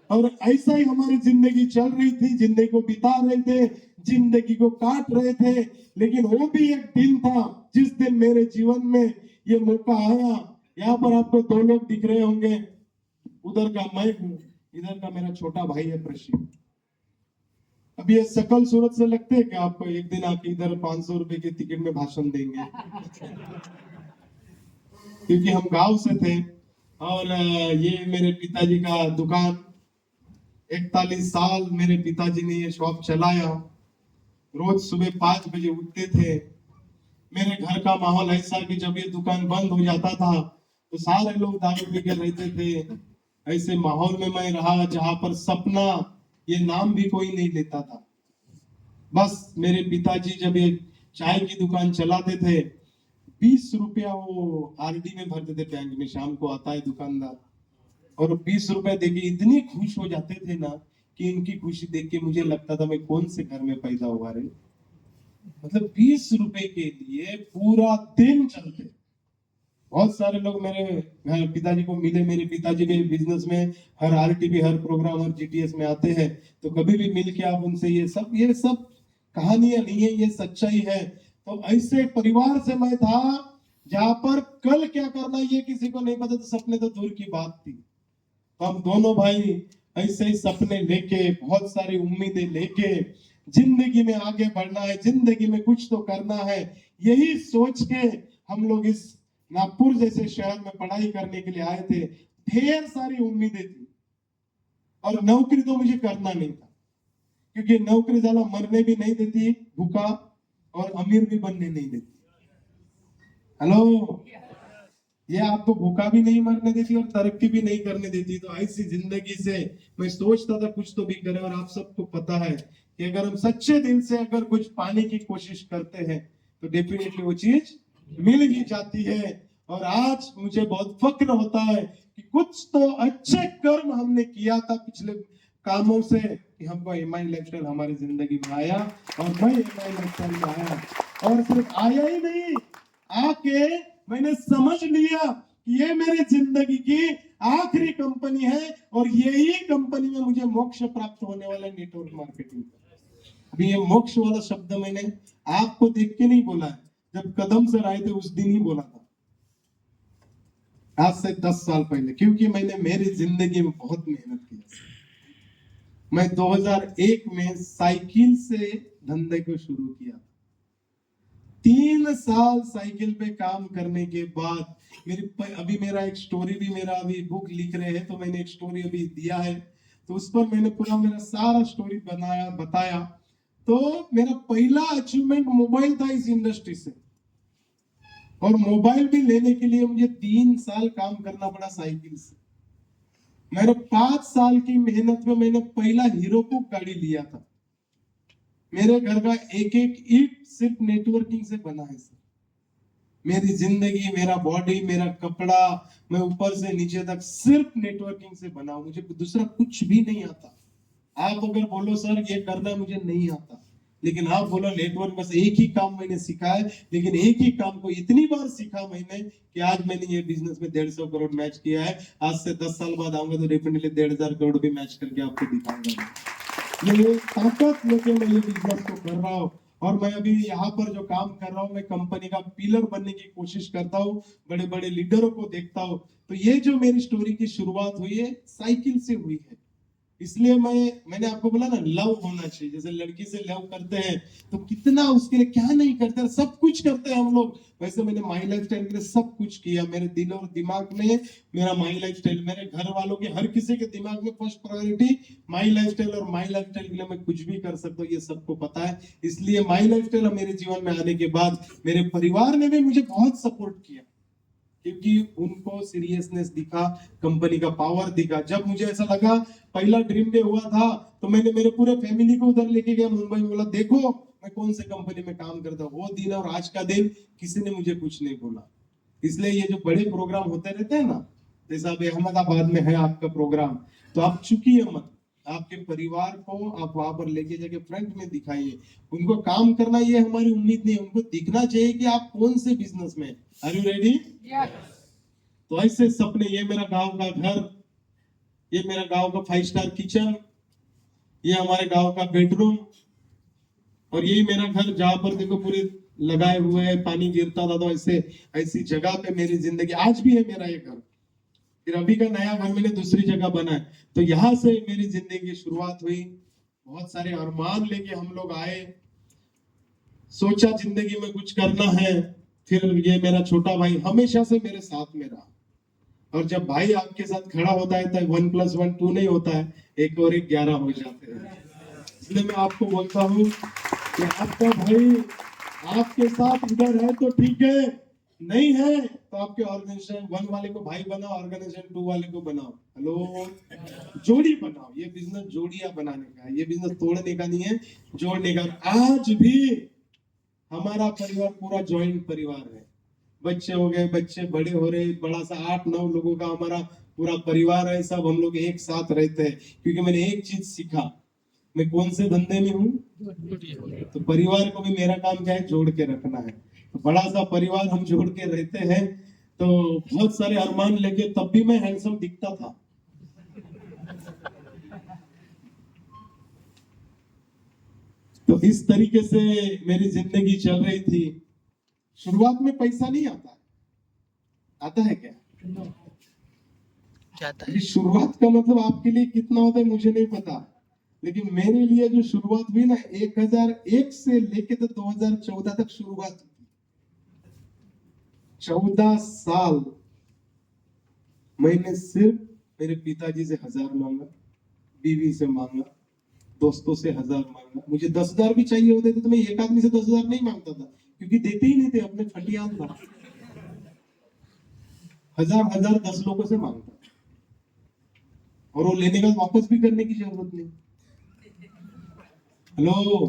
और ऐसा ही हमारी जिंदगी चल रही थी, जिंदगी को बिता रहे थे, जिंदगी को काट रहे थे। लेकिन वो भी एक दिन था जिस दिन मेरे जीवन में ये मौका आया। यहाँ पर आपको दो लोग दिख रहे होंगे, उधर का मैं हूँ, इधर का मेरा छोटा भाई है प्रशील। अब ये शकल सूरत से लगते है कि आपको एक दिन आके इधर 500 रुपए के टिकट में भाषण देंगे। क्योंकि हम गांव से थे। और ये मेरे पिताजी का दुकान, 41 साल मेरे पिताजी ने ये शॉप चलाया। रोज सुबह 5 बजे उठते थे। मेरे घर का माहौल ऐसा कि जब ये दुकान बंद हो जाता था तो सारे लोग दारू पी के रहते थे। ऐसे माहौल में मैं रहा जहां पर सपना ये नाम भी कोई नहीं लेता था। बस मेरे पिताजी जब ये चाय की दुकान चलाते थे, 20 रुपया वो आरडी में भरते थे बैंक में। शाम को आता है दुकानदार और 20 रुपए देके इतनी खुश हो जाते थे ना कि इनकी खुशी देख के मुझे लगता था मैं कौन से घर में पैदा हुआ रे। मतलब 20 रुपए के लिए पूरा दिन चलते। बहुत सारे लोग मेरे पिताजी को मिले। मेरे पिताजी भी बिजनेस में हर आरटीवी, हर प्रोग्राम, हर जीटीएस में आते हैं। तो कभी भी मिल के आप उनसे ये सब कहानियां नहीं है, ये सच्चाई है। तो ऐसे परिवार से मैं था जहां पर कल क्या करना ये किसी को नहीं पता, तो सपने तो दूर की बात थी। तो हम दोनों भाई ऐसे ही सपने लेके, बहुत सारी उम्मीदें लेके जिंदगी में आगे बढ़ना है, जिंदगी में कुछ तो करना है, यही सोच के हम लोग इस नागपुर जैसे शहर में पढ़ाई करने के लिए आए थे। ढेर सारी उम्मीदें थी और नौकरी तो मुझे करना नहीं था, क्योंकि नौकरी ज्यादा मरने भी नहीं देती भूखा और अमीर भी बनने नहीं देती। हेलो, ये आपको भूखा भी नहीं मरने देती और तरक्की भी नहीं करने देती। तो ऐसी जिंदगी से मैं सोचता था कुछ तो भी करें। और आप सबको पता है कि अगर हम सच्चे दिल से अगर कुछ पाने की कोशिश करते हैं तो डेफिनेटली वो चीज मिल ही जाती है। और आज मुझे बहुत फक्र होता है कि कुछ तो अच्छे कर्म हमने किया था पिछले कामों से कि हमको एमआई लाइफस्टाइल हमारी जिंदगी में आया। और मैं एमआई लाइफस्टाइल में आया और सिर्फ आया ही नहीं, आके मैंने समझ लिया कि ये मेरी जिंदगी की आखिरी कंपनी है और यही कंपनी में मुझे मोक्ष प्राप्त होने वाला है, नेटवर्क मार्केटिंग। अभी ये मोक्ष वाला शब्द मैंने आपको देख के नहीं बोला है, जब कदम सर आए थे उस दिन ही बोला था, आज से 10 साल पहले। क्योंकि मैंने मेरी जिंदगी में बहुत मेहनत की। मैं 2001 में साइकिल से धंधे को शुरू किया। 3 साल साइकिल पे काम करने के बाद अभी मेरा एक स्टोरी भी, मेरा अभी बुक लिख रहे हैं तो मैंने एक स्टोरी अभी दिया है, तो उस पर मैंने पूरा मेरा सारा स्टोरी बताया। तो मेरा पहला अचीवमेंट मोबाइल था इस इंडस्ट्री से। और मोबाइल भी लेने के लिए मुझे 3 साल काम करना पड़ा साइकिल से। मेरे 5 साल की मेहनत में मैंने पहला हीरो को गाड़ी लिया था। मेरे घर का एक एक ईंट सिर्फ नेटवर्किंग से बना है सर। मेरी जिंदगी, मेरा बॉडी, मेरा कपड़ा, मैं ऊपर से नीचे तक सिर्फ नेटवर्किंग से बना हूं। मुझे दूसरा कुछ भी नहीं आता। आप अगर बोलो सर ये करना मुझे नहीं आता, लेकिन आप बोलो नेटवर्क, बस एक ही काम मैंने सीखा है। लेकिन एक ही काम को इतनी बार सीखा मैंने कि आज मैंने ये बिजनेस में 150 करोड़ मैच किया है। आज से 10 साल बाद आऊंगा तो डेफिनेटली 1,500 करोड़ भी मैच करके आपको दिखाऊंगा। ये ताकत लेके मैं ये बिजनेस को कर रहा हूँ। और मैं अभी यहाँ पर जो काम कर रहा हूँ, मैं कंपनी का पिलर बनने की कोशिश करता हूँ, बड़े बड़े लीडरों को देखता हूँ। तो ये जो मेरी स्टोरी की शुरुआत हुई है साइकिल से हुई है। इसलिए मैंने आपको बोला ना, लव होना चाहिए। जैसे लड़की से लव करते हैं तो कितना उसके लिए क्या नहीं करते, सब कुछ करते हैं हम लोग। वैसे मैंने माई लाइफस्टाइल के लिए सब कुछ किया। मेरे दिल और दिमाग में मेरा माई लाइफस्टाइल, मेरे घर वालों के हर किसी के दिमाग में फर्स्ट प्रायोरिटी माई लाइफस्टाइल। और माई लाइफस्टाइल के लिए मैं कुछ भी कर सकता हूँ, ये सबको पता है। इसलिए माई लाइफस्टाइल मेरे जीवन में आने के बाद मेरे परिवार ने भी मुझे बहुत सपोर्ट किया क्योंकि उनको सीरियसनेस दिखा, कंपनी का पावर दिखा। जब मुझे ऐसा लगा, पहला ड्रीम डे हुआ था तो मैंने मेरे पूरे फैमिली को उधर लेके गया मुंबई में, बोला देखो मैं कौन से कंपनी में काम करता हूँ। वो दिन और आज का दिन किसी ने मुझे कुछ नहीं बोला। इसलिए ये जो बड़े प्रोग्राम होते रहते हैं ना, जैसा अभी अहमदाबाद में है आपका प्रोग्राम, तो आप चुकिए मत। आपके परिवार को आप वहां पर लेके जाके फ्रंट में दिखाइए। उनको काम करना ये हमारी उम्मीद नहीं, उनको दिखना चाहिए कि आप कौन से बिजनेस में। Are you ready? तो ऐसे सपने, ये मेरा गांव का घर, ये मेरा गांव का 5 स्टार किचन, ये हमारे गांव का बेडरूम, और यही मेरा घर जहां पर देखो पूरे लगाए हुए है, पानी गिरता था तो ऐसे ऐसी जगह पे मेरी जिंदगी आज भी है मेरा ये घर। फिर अभी का नया घर मैंने दूसरी जगह बना है। तो यहाँ से मेरी जिंदगी की शुरुआत हुई। बहुत सारे अरमान लेके हम लोग आए, सोचा जिंदगी में कुछ करना है। फिर ये मेरा छोटा भाई हमेशा से मेरे साथ में रहा, और जब भाई आपके साथ खड़ा होता है तो 1+1 2 नहीं होता है, 1 और 1 11 हो जाते हैं। इसलिए मैं आपको बोलता हूँ कि आपका भाई आपके साथ इधर है तो ठीक है, नहीं है तो आपके ऑर्गेनाइजेशन 1 वाले को भाई बनाओ, ऑर्गेनाइजेशन 2 वाले को बनाओ। हेलो, जोड़ी बनाओ। ये बिजनेस जोड़ियां बनाने का है, ये बिजनेस तोड़ने का नहीं है, जोड़ने का। आज भी हमारा परिवार पूरा जॉइंट परिवार है। बच्चे हो गए, बच्चे बड़े हो रहे, बड़ा सा 8-9 लोगों का हमारा पूरा परिवार है। सब हम लोग एक साथ रहते हैं, क्योंकि मैंने एक चीज सीखा, मैं कौन से धंधे में हूँ, तो परिवार को भी मेरा काम क्या है, जोड़ के रखना है। तो बड़ा सा परिवार हम जोड़ के रहते हैं। तो बहुत सारे अरमान लेके तब भी मैं हैंडसम दिखता था। तो इस तरीके से मेरी जिंदगी चल रही थी। शुरुआत में पैसा नहीं आता, आता है क्या? जाता है। शुरुआत का मतलब आपके लिए कितना होता है मुझे नहीं पता, लेकिन मेरे लिए जो शुरुआत हुई ना, 1001 से लेके तो 2014 तक शुरुआत हुई। 14 साल मैंने सिर्फ मेरे पिताजी से 1000 मांगा, बीवी से मांगा, दोस्तों से 1000 मांगा। मुझे 10,000 भी चाहिए होते थे तो मैं एक आदमी से 10,000 नहीं मांगता था, क्योंकि देते ही नहीं थे, अपने फटियान था। 1000 10 लोगों से मांगता, और वो लेने का वापस भी करने की जरूरत नहीं। हेलो,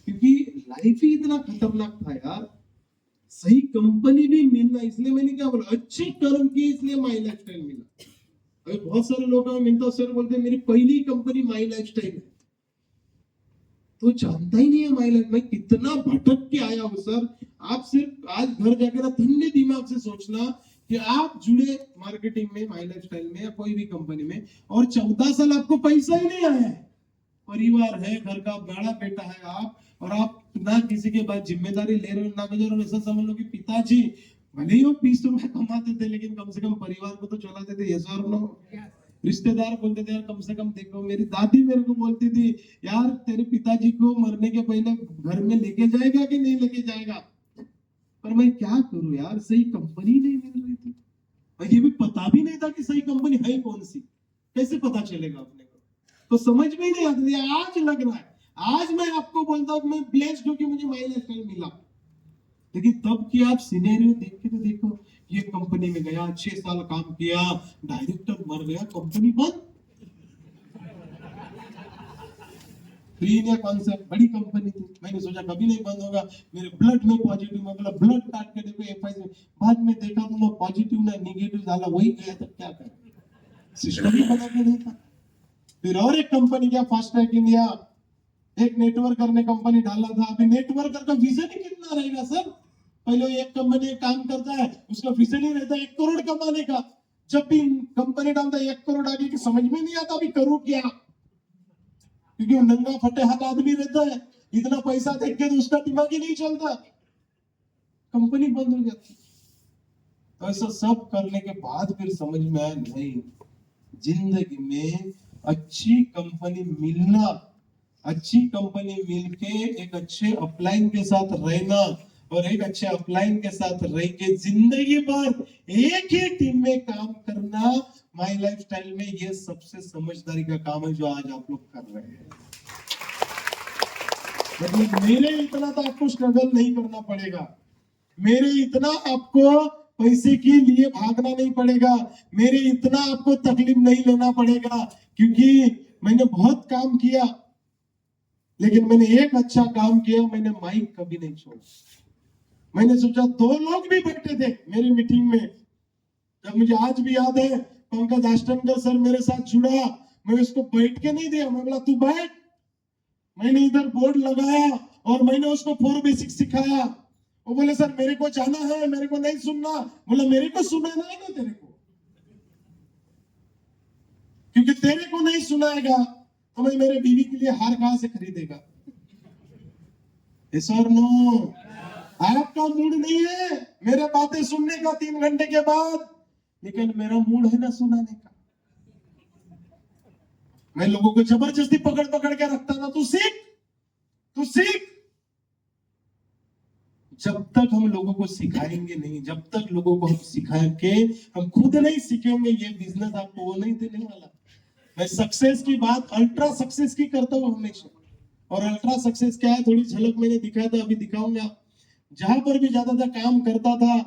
क्योंकि लाइफ ही इतना खतरनाक था यार। सही कंपनी भी मिलना, इसलिए मैंने क्या बोला, अच्छे कर्म किए इसलिए माई लाइफस्टाइल मिला। अभी बहुत सारे लोग मिलता, सर बोलते हैं मेरी पहली कंपनी माई लाइफस्टाइल है, तो जानता ही नहीं है माई लाइफ। मैं कितना भटक के आया हूं सर। आप सिर्फ आज घर जाकर ना ठंडे दिमाग से सोचना कि आप जुड़े मार्केटिंग में, माई लाइफस्टाइल में या कोई भी कंपनी में, और 14 साल आपको पैसा ही नहीं आया है। परिवार है, घर का बड़ा बेटा है आप, और आप ना किसी के बाद जिम्मेदारी ले रहे हो ना गुजर। ऐसा समझ लो कि पिताजी भले ही वो 20 रुपए कमाते थे, लेकिन कम से कम परिवार को तो चलाते थे। यस और नो? रिश्तेदार बोलते थे यार कम से कम देखो, मेरी दादी मेरे को बोलती थी यार तेरे पिताजी को मरने के पहले घर में लेके जाएगा कि नहीं लेके जाएगा। पर मैं क्या करूं यार, सही कंपनी नहीं मिल रही थी, और ये भी पता भी नहीं था कि सही कंपनी है कौन सी। कैसे पता चलेगा अपने को, तो समझ में ही नहीं आती। आज लग रहा है, आज मैं आपको बोलता हूँ मैं ब्लेस्ड हूं कि मुझे माई लाइफस्टाइल मिला। लेकिन तब की आप सिनेरियो देख के तो देखो, ये कंपनी में गया, 6 साल काम किया, डायरेक्टर मर गया, कंपनी बंद। कॉन्सेप्ट बड़ी कंपनी थी, मैंने सोचा कभी नहीं बंद होगा। मेरे ब्लड में पॉजिटिव, मैं बोला ब्लड काट के देखो एफआई में, बाद में देखा तो ना पॉजिटिव ना नेगेटिव झाला, वही गया तो क्या करें, सिस्टम ही बना के नहीं था। फिर और एक कंपनी क्या, फास्ट ट्रैक इंडिया, एक नेटवर्कर ने कंपनी डाला था। अभी नेटवर्कर का विजन ही कितना रहेगा सर? पहले एक कंपनी काम करता है, उसका विजन ही रहता है 1 करोड़ कमाने का। जब भी कंपनी डालता है 1 करोड़ आगे की समझ में नहीं आता अभी करूं क्या, क्योंकि वो नंगा फटे हाथ आदमी रहता है, इतना पैसा देख के तो उसका दिमाग ही नहीं चलता, कंपनी बंद हो जाती। तो ऐसा सब करने के बाद फिर समझ में आया नहीं, जिंदगी में अच्छी कंपनी मिलना, अच्छी कंपनी मिलके एक अच्छे अपलाइन के साथ रहना, और एक अच्छे अपलाइन के साथ रह के जिंदगी भर एक ही टीम में काम करना, माई लाइफस्टाइल में ये सबसे समझदारी का काम है जो आज आप लोग कर रहे हैं। मतलब मेरे इतना तो आपको स्ट्रगल नहीं करना पड़ेगा, मेरे इतना आपको पैसे के लिए भागना नहीं पड़ेगा, मेरे इतना आपको तकलीफ नहीं लेना पड़ेगा, क्योंकि मैंने बहुत काम किया, लेकिन मैंने एक अच्छा काम किया, मैंने माइक कभी नहीं छोड़ा। मैंने सोचा, 2 लोग भी बैठे थे मेरी मीटिंग में, जब मुझे आज भी याद है, पंकज आष्टनकर सर मेरे साथ जुड़ा, मैं उसको बैठ के नहीं दिया, मैं बोला तू बैठ। मैंने इधर बोर्ड लगाया और मैंने उसको 4 बेसिक सिखाया। वो बोले सर मेरे को जाना है, मेरे को नहीं सुनना। बोला मेरे को सुनाना है ना तेरे को, क्योंकि तेरे को नहीं सुनाएगा तो मैं मेरे बीवी के लिए हार कहां से खरीदेगा? यस और नो? आपका मूड नहीं है मेरे बातें सुनने का 3 घंटे के बाद, लेकिन मेरा मूड है ना सुनाने का। मैं लोगों को जबरदस्ती पकड़ पकड़ के रखता था, तू सीख, तू सीख। जब तक हम लोगों को सिखाएंगे नहीं, जब तक लोगों को हम सिखा के हम खुद नहीं सीखेंगे, ये बिजनेस आपको वो नहीं देने वाला। मैं सक्सेस की बात, अल्ट्रा सक्सेस की करता हूँ हमेशा। और अल्ट्रा सक्सेस क्या है, थोड़ी झलक मैंने दिखाया था, अभी दिखाऊंगा। जहां पर भी जाता था, काम करता था,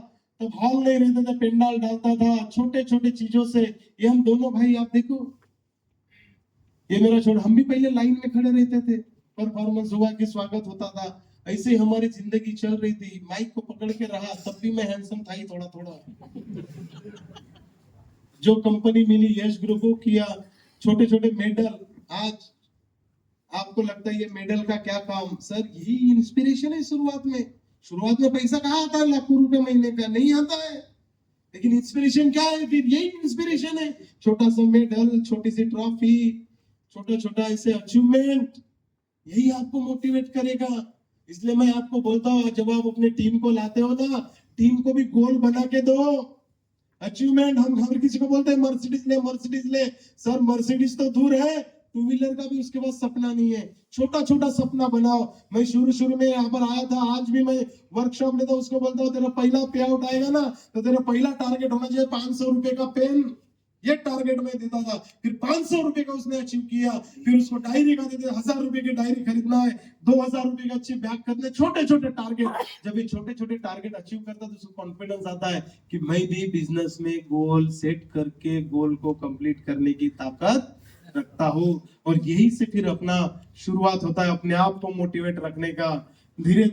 तब हॉल नहीं रहता था, पेंडाल डालता था, छोटे छोटे चीजों से। ये हम दोनों भाई, आप देखो, ये मेरा छोटा, हम भी पहले लाइन में खड़े रहते थे, परफॉर्मेंस हुआ कि स्वागत होता था, ऐसे हमारी जिंदगी चल रही थी। माइक को पकड़ के रहा, तब भी मैं हैंडसम था ही थोड़ा थोड़ा। जो कंपनी मिली, यश ग्रुप को किया, छोटे छोटे मेडल। आज आपको लगता है ये मेडल का क्या काम? सर यही इंस्पिरेशन है। शुरुआत में पैसा कहाँ आता है? लाखों रुपए महीने का नहीं आता है, लेकिन इंस्पिरेशन क्या है? फिर यही इंस्पिरेशन है, छोटा सा मेडल, छोटी सी ट्रॉफी, छोटा छोटा ऐसे अचीवमेंट, यही आपको मोटिवेट करेगा। इसलिए मैं आपको बोलता हूँ, जब आप अपने टीम को लाते हो ना, टीम को भी गोल बना के दो, अचीवमेंट। हम हर किसी को बोलते हैं मर्सिडीज ले, मर्सिडीज ले। सर मर्सिडीज तो दूर है, 2 व्हीलर का भी उसके पास सपना नहीं है। छोटा छोटा सपना बनाओ। मैं शुरू में यहाँ पर आया था, आज भी मैं वर्कशॉप लेता हूँ, उसको बोलता हूँ तेरा पहला पे आउट आएगा ना, तो तेरा पहला टारगेट होना चाहिए 500 रुपए का पेन। ये टारगेट मैं देता था, फिर 500 रुपए का उसने अचीव किया, फिर उसको डायरी का देते, 1000 रुपए की डायरी खरीदना है, 2000 रुपए का अच्छे बैग खरीदने, छोटे छोटे टारगेट। जब ये छोटे छोटे टारगेट अचीव करता तो उसको कॉन्फिडेंस आता है कि मैं भी बिजनेस में गोल सेट करके गोल को कंप्लीट करने की ताकत रखता हूँ। और यही से फिर अपना शुरुआत होता है, अपने आप को मोटिवेट रखने का, धीरे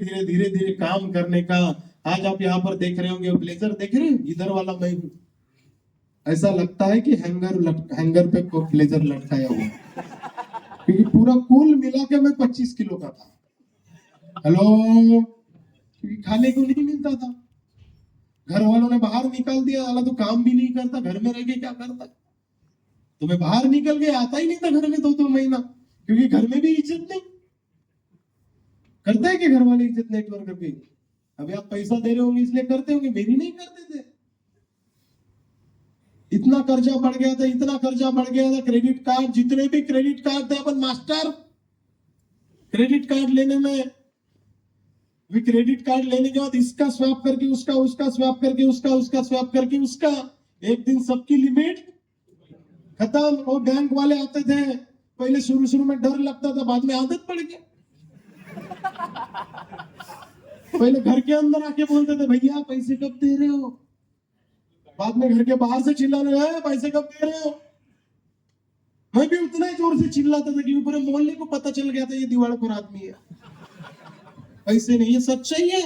धीरे काम करने का। आज आप यहाँ पर देख रहे होंगे, ब्लेजर देख रहे हैं, इधर वाला मैं हूँ। ऐसा लगता है कि हैंगर पे ब्लेजर लटकाया हुआ, क्योंकि पूरा कुल मिला के मैं 25 किलो का था। हेलो, क्योंकि खाने को नहीं मिलता था, घर वालों ने बाहर निकाल दिया, अला तो काम भी नहीं करता, घर में रह के क्या करता। तो मैं बाहर निकल के आता ही नहीं था घर में 2-2 महीना, क्योंकि घर में भी इज्जत नहीं करते हैं कि घर वाले इज्जत नेटवर्क पे। अभी आप पैसा दे रहे होंगे इसलिए करते होंगे, मेरी नहीं करते थे। इतना कर्जा बढ़ गया था, इतना कर्जा बढ़ गया था, क्रेडिट कार्ड, जितने भी क्रेडिट कार्ड थे अपन मास्टर। क्रेडिट कार्ड लेने में भी, क्रेडिट कार्ड लेने के बाद इसका स्वैप करके उसका, उसका स्वैप करके उसका, उसका स्वैप करके उसका, एक दिन सबकी लिमिट खत्म। वो बैंक वाले आते थे, पहले शुरू में डर लगता था, बाद में आदत पड़ गई। पहले घर के अंदर आके बोलते थे भैया पैसे कब दे रहे हो, बाद में घर के बाहर से चिल्लाने लगे पैसे कब दे रहे हो। मैं भी उतना ही जोर से चिल्लाता था कि पूरे मोहल्ले को पता चल गया था ये दिवाळखोर आदमी है। पैसे नहीं, ये सच्चाई है।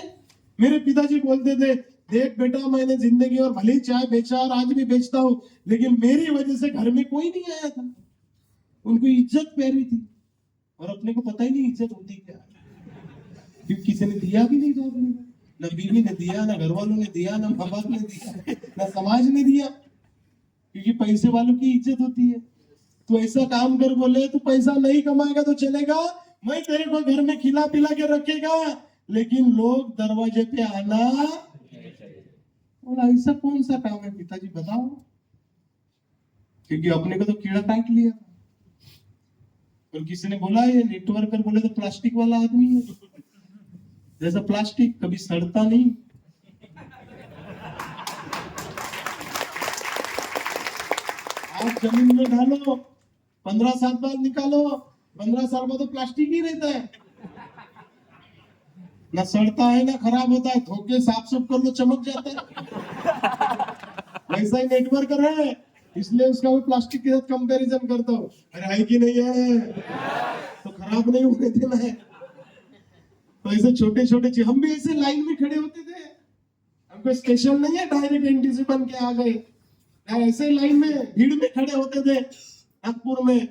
मेरे पिताजी बोलते थे, देख बेटा मैंने जिंदगी और भले ही चाय बेचा और आज भी बेचता हूँ, लेकिन मेरी वजह से घर में कोई नहीं आया था। उनको इज्जत प्यारी थी, और अपने को पता ही नहीं इज्जत होती क्या, क्योंकि किसी ने दिया भी नहीं था अपने, ना बीवी ने दिया, ना घर वालों ने दिया, ना माँ बाप ने दिया, ना समाज ने दिया, क्योंकि पैसे वालों की इज्जत होती है। तो ऐसा काम कर, बोले तू पैसा नहीं कमाएगा तो चलेगा, मैं तेरे को घर में खिला पिला के रखेगा, लेकिन लोग दरवाजे पे आना। और ऐसा कौन सा काम है पिताजी बताओ, क्योंकि अपने को तो कीड़ा काट लिया। और किसी ने बोला ये नेटवर्कर, बोले तो प्लास्टिक वाला आदमी है, जैसा प्लास्टिक कभी सड़ता नहीं। आप जमीन में डालो, 15 साल बाद निकालो, 15 साल बाद तो प्लास्टिक ही रहता है। ना सड़ता है ना खराब होता है, धोके साफ सुफ कर लो चमक जाता है। वैसा ही नेटवर्क है, इसलिए उसका भी प्लास्टिक के साथ कंपैरिजन करता हूँ। अरे है कि नहीं है, तो खराब नहीं होने देना है। तो ऐसे छोटे छोटे चीज, हम भी ऐसे लाइन में खड़े होते थे, हमको स्पेशल नहीं है डायरेक्ट एनटीसी बन के आ गए, ऐसे लाइन में भीड़ में खड़े होते थे नागपुर में,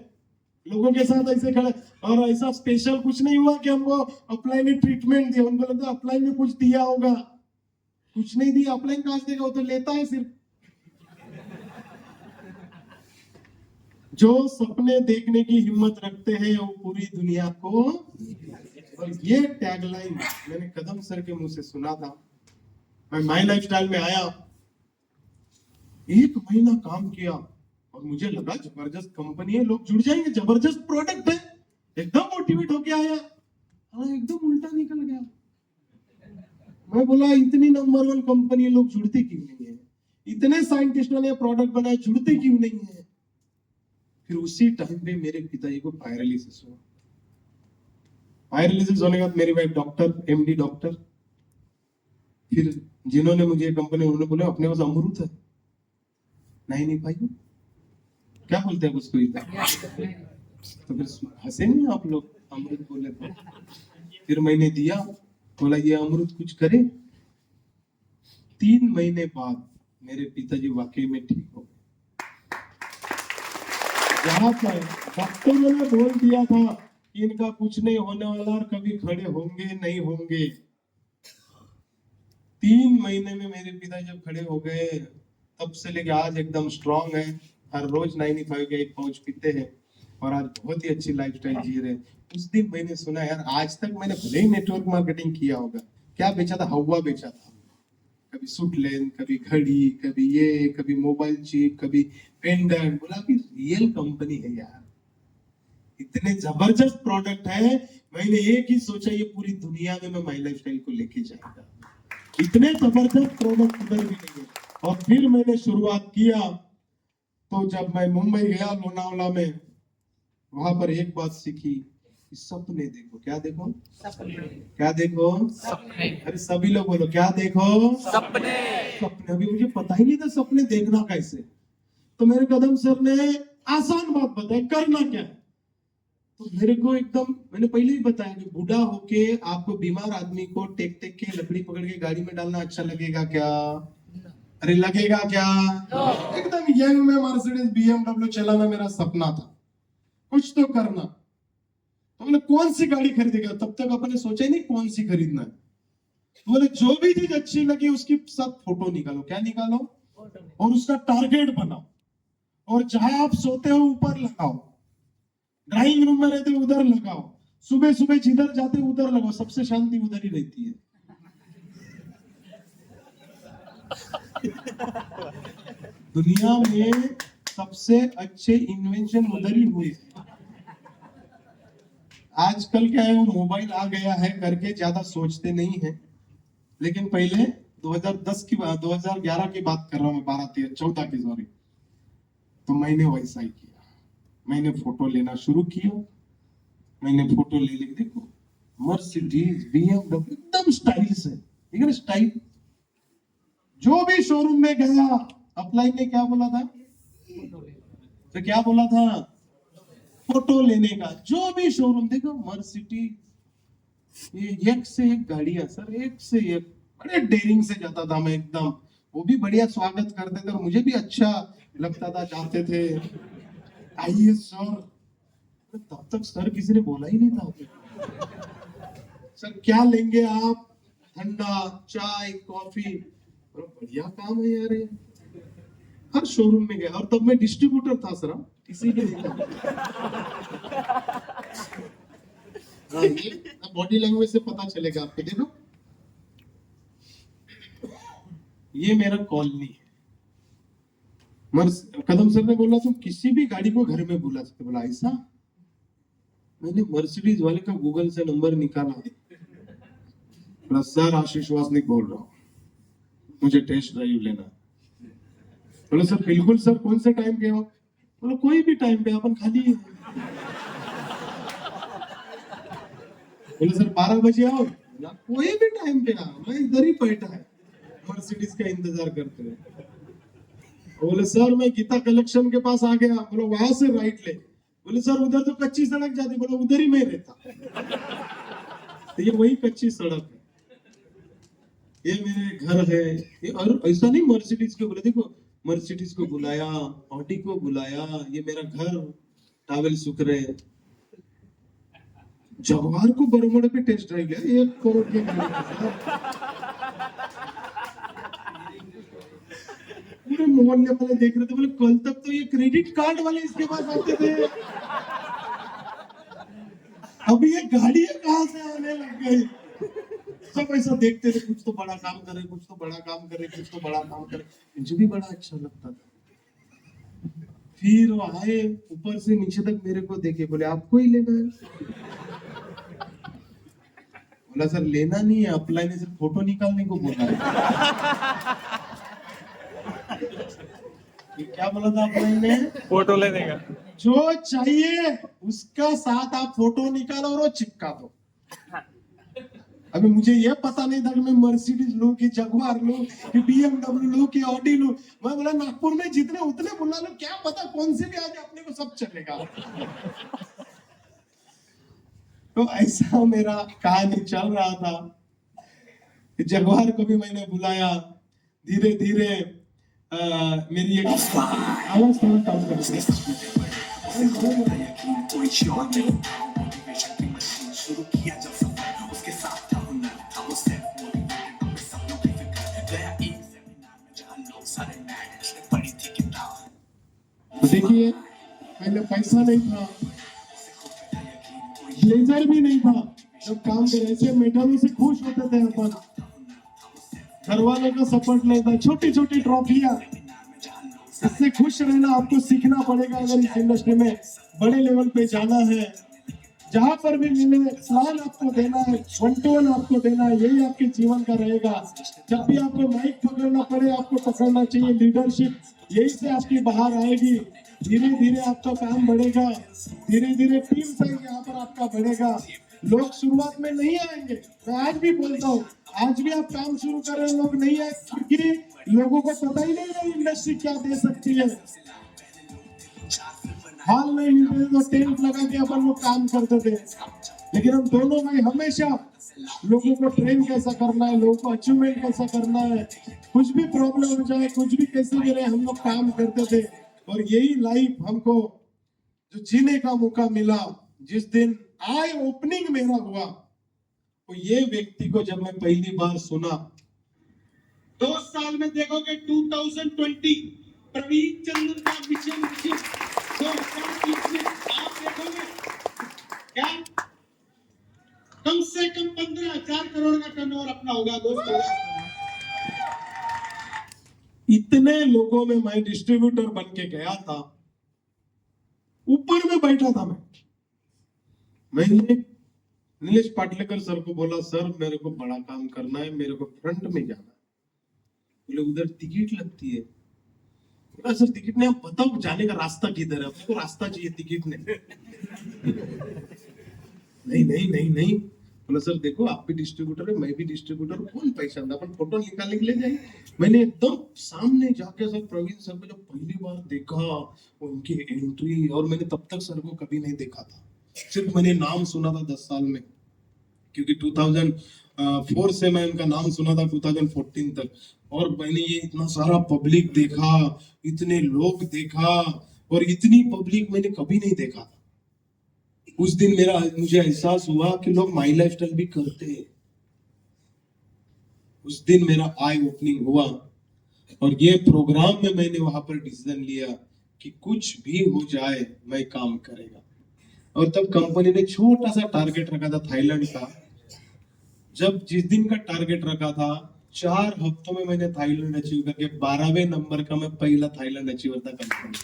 लोगों के साथ ऐसे खड़े। और ऐसा स्पेशल कुछ नहीं हुआ कि हमको अपलाइन ने ट्रीटमेंट दिया, उनको लगता अपलाइन में कुछ दिया होगा, कुछ नहीं दिया। अपलाइन कहां से देगा, वो तो लेता है सिर्फ। जो सपने देखने की हिम्मत रखते हैं वो पूरी दुनिया को। और ये टैगलाइन मैंने कदम सर के मुंह से सुना था। मैं माई लाइफस्टाइल में आया, 1 महीना काम किया और मुझे लगा जबरदस्त कंपनी है, लोग जुड़ जाएंगे, जबरदस्त प्रोडक्ट है, एकदम मोटिवेट होके आया। हाँ, एकदम उल्टा निकल गया। मैं बोला इतनी नंबर 1 कंपनी है, लोग जुड़ते क्यों नहीं है, इतने साइंटिस्टों ने प्रोडक्ट बनाए, जुड़ते क्यों नहीं है। फिर उसी टाइम पे मेरे पिताजी को पैरालिसिस हुआ। पैरालिसिस होने के बाद मेरी वाइफ डॉक्टर, एमडी डॉक्टर, फिर जिन्होंने मुझे कंपनी, उन्होंने बोला अपने पास अमृत है। नहीं भाई, क्या बोलते हैं उसको इधर, तो फिर हंसे नहीं आप लोग, अमृत बोले तो। फिर मैंने दिया, बोला ये अमृत कुछ करे। 3 महीने बाद मेरे पिताजी वाकई में ठीक हो गए। जहां पर डॉक्टरों ने बोल दिया था कि इनका कुछ नहीं होने वाला और कभी खड़े होंगे नहीं होंगे, 3 महीने में मेरे पिता जब खड़े हो गए, तब से लेके आज एकदम स्ट्रांग है। हर रोज 95 का 1 पाउच पीते हैं और आज बहुत ही अच्छी लाइफस्टाइल जी रहे। उस दिन मैंने सुना यार, आज तक मैंने भले ही नेटवर्क मार्केटिंग किया होगा, क्या बेचा था, हवा बेचा था, कभी सूट लेन, कभी घड़ी, कभी ये, कभी मोबाइल चिप, कभी पेंडेंट। बोला कि रियल कंपनी है यार, इतने जबरदस्त प्रोडक्ट है। मैंने एक ही सोचा, ये पूरी दुनिया में मैं माई लाइफस्टाइल को लेके जाऊंगा, इतने जबरदस्त प्रोडक्ट उधर भी नहीं है। और फिर मैंने शुरुआत किया, तो जब मैं मुंबई गया लोनावला में, वहां पर एक बात सीखी, सपने देखो। क्या देखो? सपने। क्या देखो? सपने। अरे सभी लोग बोलो, क्या देखो? सपने। सपने। अभी मुझे पता ही नहीं था सपने देखना कैसे, तो मेरे कदम सर ने आसान बात बताई, करना क्या है। तो मेरे को एकदम, मैंने पहले ही बताया कि बूढ़ा होके आपको बीमार आदमी को टेक टेक के लकड़ी पकड़ के गाड़ी में डालना अच्छा लगेगा क्या? अरे लगेगा क्या? एकदम यंग में मर्सिडीज BMW चलाना मेरा सपना था, कुछ तो करना। तो बोले कौन सी गाड़ी खरीदेगा, तब तक अपने सोचा ही नहीं कौन सी खरीदना है। तो बोले जो भी चीज अच्छी लगी उसकी साथ फोटो निकालो। क्या निकालो? और उसका टारगेट बनाओ, और जहां आप सोते हो ऊपर लगाओ, ड्राइंग रूम में रहते उधर लगाओ, सुबह सुबह जिधर जाते उधर लगाओ, सबसे शांति उधर ही रहती है। दुनिया में सबसे अच्छे इन्वेंशन उधर ही हुए। आजकल क्या है, वो मोबाइल आ गया है करके ज्यादा सोचते नहीं है, लेकिन पहले 2010 की बात, 2011 की बात कर रहा हूँ मैं, 12, 13, 14 की, सॉरी। तो मैंने वैसा ही किया, मैंने फोटो लेना शुरू किया। मैंने फोटो ले ली, देखो मर्सिडीज BMW एकदम स्टाइल से, ठीक है ना, स्टाइल। जो भी शोरूम में गया, अपलाइन ने क्या बोला था, तो क्या बोला था, फोटो लेने का। जो भी शोरूम देखो मर्सिडीज, ये एक से एक गाड़ियां सर, एक से एक, बड़े डेयरिंग से जाता था मैं एकदम। वो भी बढ़िया स्वागत करते थे और मुझे भी अच्छा लगता था, जाते थे, आइए सर। तब तक सर किसी ने बोला ही नहीं था। सर क्या लेंगे आप, ठंडा, चाय, कॉफी। बढ़िया काम है यार ये। हर शोरूम में गया, और तब मैं डिस्ट्रीब्यूटर था सर, इसीलिए नहीं था। ये बॉडी लैंग्वेज से पता चलेगा आपको। देखो ये मेरा कॉलोनी है। कदम सर ने बोला तुम किसी भी गाड़ी को घर में बुला सकते। बोला ऐसा? मैंने मर्सिडीज वाले का गूगल से नंबर निकाला। सर आशीष वासनिक बोल रहा हूँ, मुझे टेस्ट ड्राइव लेना। बोले सर बिल्कुल सर, कौन से टाइम पे हो? बोलो कोई भी टाइम पे, अपन खाली है। बोले सर 12 बजे आओ। या कोई भी टाइम पे आ, मैं इधर ही बैठा है मर्सिडीज का इंतजार करते हुए। बोले सर मैं गीता कलेक्शन के पास आ गया। बोलो वहां से राइट ले। बोले सर उधर तो कच्ची सड़क जाती। बोलो उधर ही मैं रहता। तो ये वही कच्ची सड़क है, ये मेरे घर है। ये और ऐसा नहीं मर्सिडीज को बोले, देखो मर्सिडीज को बुलाया, ऑडी को बुलाया, ये मेरा घर टावेल सुकरे। जगवार को बरमोड़े पे टेस्ट ड्राइव लिया 1 करोड़ की गाड़ी के साथ। पूरे मोहल्ले वाले देख रहे थे। बोले कल तक तो ये क्रेडिट कार्ड वाले इसके पास आते थे, अभी ये गाड़ी कहां से आने लग गई। सब ऐसा देखते थे, कुछ तो बड़ा काम करे, कुछ तो बड़ा काम करे, कुछ तो बड़ा काम करे। मुझे भी बड़ा अच्छा लगता था। फिर वो आए ऊपर से नीचे तक मेरे को देखे, बोले आपको ही लेना है। बोला सर लेना नहीं है, अप्लाई ने सिर्फ फोटो निकालने को बोला है। ये क्या बोला था अप्लाई ने? फोटो लेने का। जो चाहिए उसका साथ आप फोटो निकालो और वो चिपका दो। अभी मुझे ये पता नहीं था कि मैं मर्सिडीज लूं कि जगुआर लूं कि BMW लूं कि ऑडी लूं। मैं बोला नागपुर में जितने उतने बुला लो, क्या पता कौन से भी आ जाए, अपने को सब चलेगा। तो ऐसा मेरा कहानी चल रहा था। जगुआर को भी मैंने बुलाया। धीरे धीरे मेरी एक आवाज थोड़ा कम कर दी। देखिए पहले पैसा नहीं था, ब्लेजर भी नहीं था। जब काम करे ऐसे मेडलों से खुश होते थे अपन। घर वालों का सपोर्ट नहीं था, छोटी छोटी ट्रॉफियां, इससे खुश रहना आपको सीखना पड़ेगा। अगर इस इंडस्ट्री में बड़े लेवल पे जाना है, जहां पर भी मिले प्लान आपको देना है, 1 to 1 आपको देना है, यही आपके जीवन का रहेगा। जब भी आपको माइक पकड़ना पड़े आपको पकड़ना चाहिए। लीडरशिप यही से आपकी बाहर आएगी। धीरे धीरे आपका काम बढ़ेगा, धीरे धीरे टीम साइज यहाँ पर आपका बढ़ेगा। लोग शुरुआत में नहीं आएंगे, मैं आज भी बोलता हूँ, आज भी आप काम शुरू कर रहे हैं, लोग नहीं आए क्योंकि लोगों को पता ही नहीं है इंडस्ट्री क्या दे सकती है। हाल नहीं मिलते तो टेंट लगा के अपन लोग काम करते थे, लेकिन हम दोनों भाई हमेशा लोगों को ट्रेन कैसा करना है, लोगों को अचीवमेंट कैसा करना है, कुछ भी प्रॉब्लम हो जाए, कुछ भी कैसे भी रहे, हम लोग काम करते थे। और यही लाइफ हमको जो जीने का मौका मिला, जिस दिन आई ओपनिंग मेरा हुआ, तो ये व्यक्ति को जब मैं पहली बार सुना, 2 साल में देखोगे 2020 प्रवीण चंद्र का मिशन 2020 में आप देखोगे क्या कम से कम 15,000 करोड़ का टर्नओवर अपना होगा दोस्तों। इतने लोगों में मैं डिस्ट्रीब्यूटर बन के गया था, ऊपर में बैठा था मैंने नीलेश पाटलेकर सर को बोला, सर मेरे को बड़ा काम करना है, मेरे को फ्रंट में जाना है। बोले उधर टिकट लगती है। बोला सर टिकट नहीं, आप बताओ जाने का रास्ता किधर है, अपने को रास्ता चाहिए, टिकट नहीं। नहीं नहीं नहीं नहीं। बोला सर देखो आप भी डिस्ट्रीब्यूटर है, मैं भी डिस्ट्रीब्यूटर हूँ, कौन पैसा दे, अपन फोटो निकालने के लिए जाए। मैंने एकदम सामने जाके सर प्रवीण सर को जब पहली बार देखा, उनकी एंट्री, और मैंने तब तक सर को कभी नहीं देखा था, सिर्फ मैंने नाम सुना था 10 साल में, क्योंकि 2004 से मैं उनका नाम सुना था 2014 तक। और मैंने ये इतना सारा पब्लिक देखा, इतने लोग देखा, और इतनी पब्लिक मैंने कभी नहीं देखा था। उस दिन मुझे एहसास हुआ कि लोग माई लाइफस्टाइल भी करते हैं। उस दिन मेरा आई ओपनिंग हुआ, और ये प्रोग्राम में मैंने वहां पर डिसीजन लिया कि कुछ भी हो जाए मैं काम करेगा। और तब कंपनी ने छोटा सा टारगेट रखा था थाईलैंड का। जब जिस दिन का टारगेट रखा था, 4 हफ्तों में मैंने थाईलैंड अचीव करके 12वें नंबर का मैं पहला थाईलैंड अचीवर था कंपनी।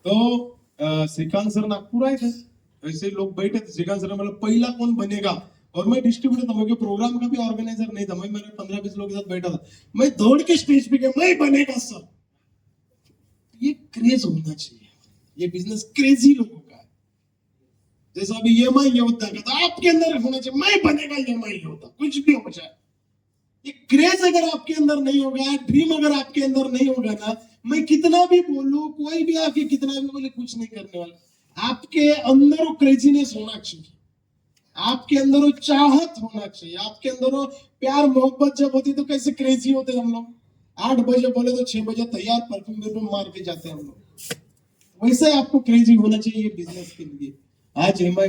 तो श्रीकांत सर नागपुर आए थे, ऐसे लोग बैठे थे। श्रीकांत सर मतलब पहला कौन बनेगा, और मैं डिस्ट्रीब्यूटर था, मैं प्रोग्राम का भी ऑर्गेनाइजर नहीं था, मैं मेरे 15-20 लोगों के साथ बैठा था। मैं दौड़ के स्टेज पे गया, मैं बनेगा सर। ये क्रेज होना चाहिए, ये बिजनेस क्रेजी लोगों का है। जैसा अभी EMI योद्धा का था, आपके अंदर होना चाहिए मैं बनेगा EMI योद्धा, कुछ भी हो जाए। ये क्रेज अगर आपके अंदर नहीं होगा, ड्रीम अगर आपके अंदर नहीं होगा ना, मैं कितना भी बोलूं, कोई भी आके कितना भी बोले, कुछ नहीं करने वाला। आपके अंदर वो क्रेजीनेस होना चाहिए, आपके अंदर वो चाहत होना चाहिए, आपके अंदर वो प्यार मोहब्बत जब होती तो कैसे क्रेजी होते हम लोग। 8 बजे बोले तो 6 बजे तैयार परफ्यूम मार के जाते हैं हम लोग। वैसे आपको क्रेजी होना चाहिए बिजनेस के लिए। आज EMI